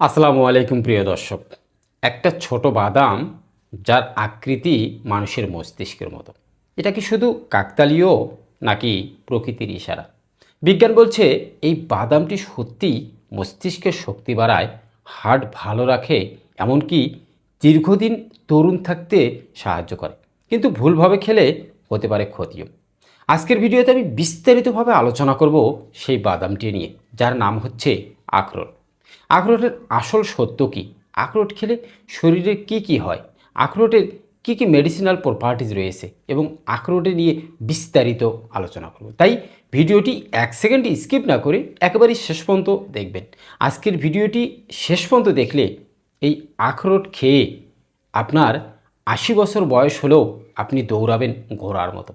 আসসালামু আলাইকুম প্রিয় দর্শক। একটা ছোট বাদাম যার আকৃতি মানুষের মস্তিষ্কের মতো, এটা কি শুধু কাকতালীয় নাকি প্রকৃতির ইশারা? বিজ্ঞান বলছে এই বাদামটি সত্যিই মস্তিষ্কের শক্তি বাড়ায়, হার্ট ভালো রাখে, এমনকি দীর্ঘদিন তরুণ থাকতে সাহায্য করে। কিন্তু ভুলভাবে খেলে হতে পারে ক্ষতিও। আজকের ভিডিওতে আমি বিস্তারিতভাবে আলোচনা করব সেই বাদামটি নিয়ে, যার নাম হচ্ছে আখরোট। আখরোটের আসল সত্য কী? আখরোট খেলে শরীরে কি কি হয়? আখরোটের কি কি মেডিসিনাল প্রপার্টিজ রয়েছে এবং আখরোটে নিয়ে বিস্তারিত আলোচনা করব। তাই ভিডিওটি 1 সেকেন্ড স্কিপ না করে একেবারেই শেষ পর্যন্ত দেখবেন। আজকের ভিডিওটি শেষ পর্যন্ত দেখলে এই আখরোট খেয়ে আপনার 80 বছর বয়স হলেও আপনি দৌড়াবেন ঘোড়ার মতো।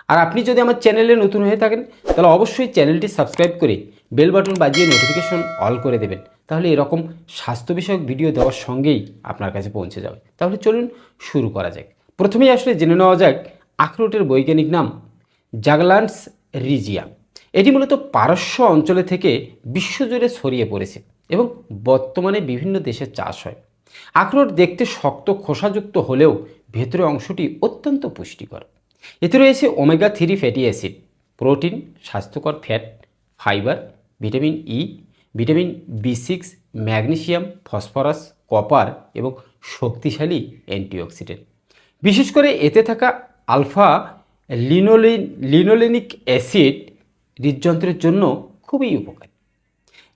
আর আপনি যদি আমার চ্যানেলে নতুন হয়ে থাকেন তাহলে অবশ্যই চ্যানেলটি সাবস্ক্রাইব করে বেল বাটন বাজিয়ে নোটিফিকেশন অল করে দেবেন। তাহলে এরকম স্বাস্থ্য বিষয়ক ভিডিও দেওয়ার সঙ্গেই আপনার কাছে পৌঁছে যাবে। তাহলে চলুন শুরু করা যাক। প্রথমেই আসলে জেনে নেওয়া যাক আখরোটের বৈজ্ঞানিক নাম জাগলান্স রিজিয়া। এটি মূলত পারস্য অঞ্চলে থেকে বিশ্বজুড়ে ছড়িয়ে পড়েছে এবং বর্তমানে বিভিন্ন দেশে চাষ হয়। আখরোট দেখতে শক্ত খোসাযুক্ত হলেও ভেতরের অংশটি অত্যন্ত পুষ্টিকর। এতে রয়েছে ওমেগা 3 ফ্যাটি অ্যাসিড, প্রোটিন, স্বাস্থ্যকর fat, fibre, vitamin E, vitamin বি6, ম্যাগনেসিয়াম, ফসফরাস, কপার এবং শক্তিশালী অ্যান্টিঅক্সিডেন্ট। বিশেষ করে এতে থাকা আলফা লিনোলেনিক অ্যাসিড হৃদযন্ত্রের জন্য খুবই উপকারী।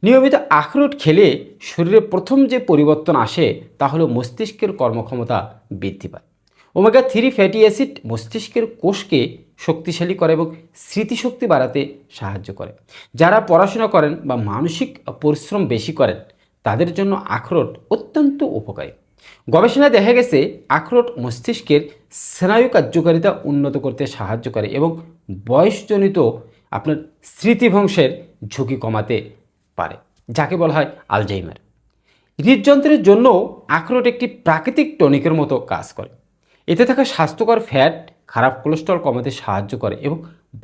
নিয়মিত আখরোট খেলে শরীরে প্রথম যে পরিবর্তন আসে তা হলো মস্তিষ্কের কর্মক্ষমতা বৃদ্ধি পায়। ওমেগা 3 ফ্যাটি অ্যাসিড মস্তিষ্কের কোষকে শক্তিশালী করে এবং স্মৃতিশক্তি বাড়াতে সাহায্য করে। যারা পড়াশোনা করেন বা মানসিক পরিশ্রম বেশি করেন তাদের জন্য আখরোট অত্যন্ত উপকারী। গবেষণায় দেখা গেছে আখরোট মস্তিষ্কের স্নায়ু কার্যকারিতা উন্নত করতে সাহায্য করে এবং বয়সজনিত আপনার স্মৃতিভ্রংশের ঝুঁকি কমাতে পারে, যাকে বলা হয় আলজাইমার। হৃদযন্ত্রের জন্য আখরোট একটি প্রাকৃতিক টনিকের মতো কাজ করে। এতে থাকা স্বাস্থ্যকর ফ্যাট খারাপ কোলেস্ট্রল কমাতে সাহায্য করে এবং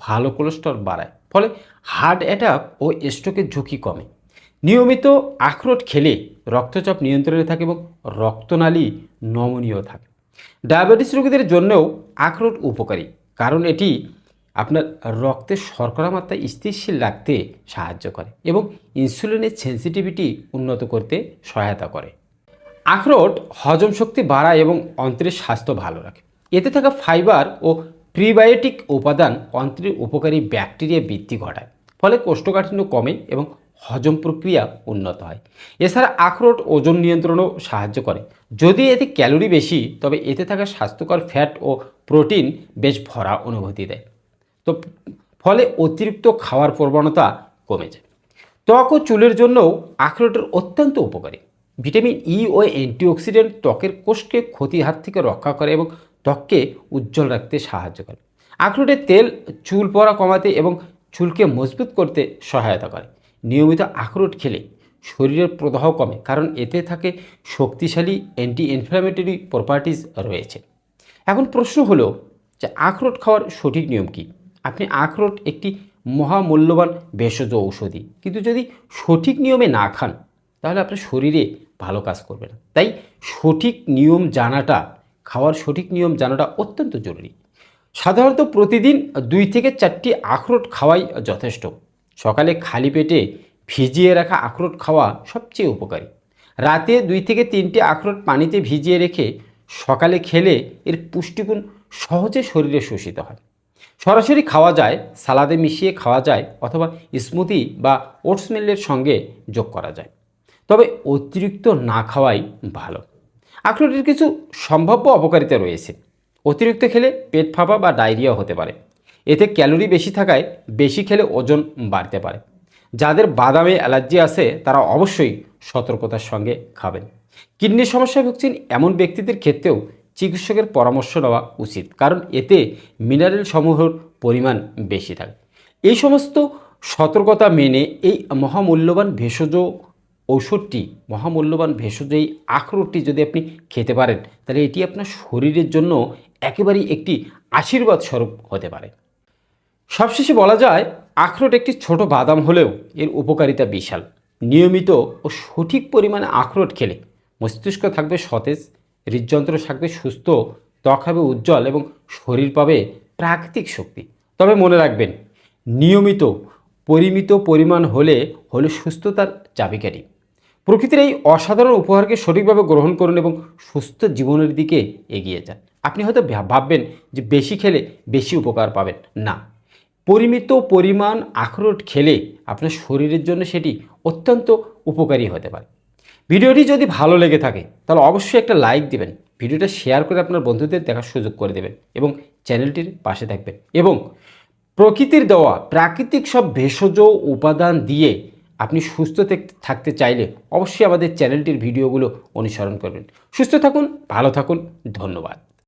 ভালো কোলেস্ট্রল বাড়ায়, ফলে হার্ট অ্যাটাক ও স্ট্রোকের ঝুঁকি কমে। নিয়মিত আখরোট খেলে রক্তচাপ নিয়ন্ত্রণে থাকে এবং রক্তনালী নমনীয় থাকে। ডায়াবেটিস রোগীদের জন্যও আখরোট উপকারী, কারণ এটি আপনার রক্তের শর্করা মাত্রা স্থিতিশীল রাখতে সাহায্য করে এবং ইনসুলিনের সেন্সিটিভিটি উন্নত করতে সহায়তা করে। আখরোট হজম শক্তি বাড়ায় এবং অন্ত্রের স্বাস্থ্য ভালো রাখে। এতে থাকা ফাইবার ও প্রিবায়োটিক উপাদান অন্ত্রের উপকারী ব্যাকটেরিয়া বৃদ্ধি ঘটায়, ফলে কোষ্ঠকাঠিন্য কমে এবং হজম প্রক্রিয়া উন্নত হয়। এছাড়া আখরোট ওজন নিয়ন্ত্রণেও সাহায্য করে। যদি এতে ক্যালোরি বেশি, তবে এতে থাকা স্বাস্থ্যকর ফ্যাট ও প্রোটিন বেশ ভরা অনুভূতি দেয়। তো ফলে অতিরিক্ত খাওয়ার প্রবণতা কমে যায়। ত্বক ও চুলের জন্যও আখরোটের অত্যন্ত উপকারী। ভিটামিন ই ও অ্যান্টিঅক্সিডেন্ট ত্বকের কোষকে ক্ষতির হাত থেকে রক্ষা করে এবং ত্বককে উজ্জ্বল রাখতে সাহায্য করে। আখরোটের তেল চুল পড়া কমাতে এবং চুলকে মজবুত করতে সহায়তা করে। নিয়মিত আখরোট খেলে শরীরের প্রদাহ কমে, কারণ এতে থাকে শক্তিশালী অ্যান্টি ইনফ্ল্যামেটরি প্রপার্টিজ রয়েছে। এখন প্রশ্ন হলো যে আখরোট খাওয়ার সঠিক নিয়ম কী? আপনি আখরোট একটি মহামূল্যবান ভেষজ ঔষধি, কিন্তু যদি সঠিক নিয়মে না খান তাহলে আপনার শরীরে ভালো কাজ করবে না। তাই সঠিক নিয়ম জানাটা, খাওয়ার সঠিক নিয়ম জানাটা অত্যন্ত জরুরি। সাধারণত প্রতিদিন 2 থেকে 4টি আখরোট খাওয়াই যথেষ্ট। সকালে খালি পেটে ভিজিয়ে রাখা আখরোট খাওয়া সবচেয়ে উপকারী। রাতে 2 থেকে 3টি আখরোট পানিতে ভিজিয়ে রেখে সকালে খেলে এর পুষ্টিগুণ সহজে শরীরে শোষিত হয়। সরাসরি খাওয়া যায়, সালাদে মিশিয়ে খাওয়া যায়, অথবা স্মুদি বা ওটসমিলের সঙ্গে যোগ করা যায়। তবে অতিরিক্ত না খাওয়াই ভালো। আখরোটের কিছু সম্ভাব্য অপকারিতা রয়েছে। অতিরিক্ত খেলে পেট ফাঁপা বা ডায়রিয়া হতে পারে। এতে ক্যালোরি বেশি থাকায় বেশি খেলে ওজন বাড়তে পারে। যাদের বাদামে অ্যালার্জি আছে তারা অবশ্যই সতর্কতার সঙ্গে খাবেন। কিডনির সমস্যায় ভুগছেন এমন ব্যক্তিদের ক্ষেত্রেও চিকিৎসকের পরামর্শ নেওয়া উচিত, কারণ এতে মিনারেল সমূহের পরিমাণ বেশি থাকে। এই সমস্ত সতর্কতা মেনে এই মহামূল্যবান ভেষজ এই আখরোটটি যদি আপনি খেতে পারেন, তাহলে এটি আপনার শরীরের জন্য একেবারেই একটি আশীর্বাদ স্বরূপ হতে পারে। সবশেষে বলা যায় আখরোট একটি ছোট বাদাম হলেও এর উপকারিতা বিশাল। নিয়মিত ও সঠিক পরিমাণে আখরোট খেলে মস্তিষ্ক থাকবে সতেজ, হৃদযন্ত্র থাকবে সুস্থ, ত্বক হবে উজ্জ্বল এবং শরীর পাবে প্রাকৃতিক শক্তি। তবে মনে রাখবেন, নিয়মিত পরিমিত পরিমাণ হলে সুস্থতার চাবিকাঠি। প্রকৃতির এই অসাধারণ উপহারকে সঠিকভাবে গ্রহণ করুন এবং সুস্থ জীবনের দিকে এগিয়ে যান। আপনি হয়তো ভাববেন যে বেশি খেলে বেশি উপকার পাবেন। না, পরিমিত পরিমাণ আখরোট খেলে আপনার শরীরের জন্য সেটি অত্যন্ত উপকারী হতে পারে। ভিডিওটি যদি ভালো লেগে থাকে তাহলে অবশ্যই একটা লাইক দিবেন, ভিডিওটা শেয়ার করে আপনার বন্ধুদের দেখার সুযোগ করে দেবেন এবং চ্যানেলটির পাশে থাকবেন এবং প্রকৃতির দেওয়া প্রাকৃতিক সব ভেষজ উপাদান দিয়ে আপনি সুস্থ থাকতে চাইলে অবশ্যই আমাদের চ্যানেলটির ভিডিওগুলো অনুসরণ করবেন। সুস্থ থাকুন, ভালো থাকুন, ধন্যবাদ।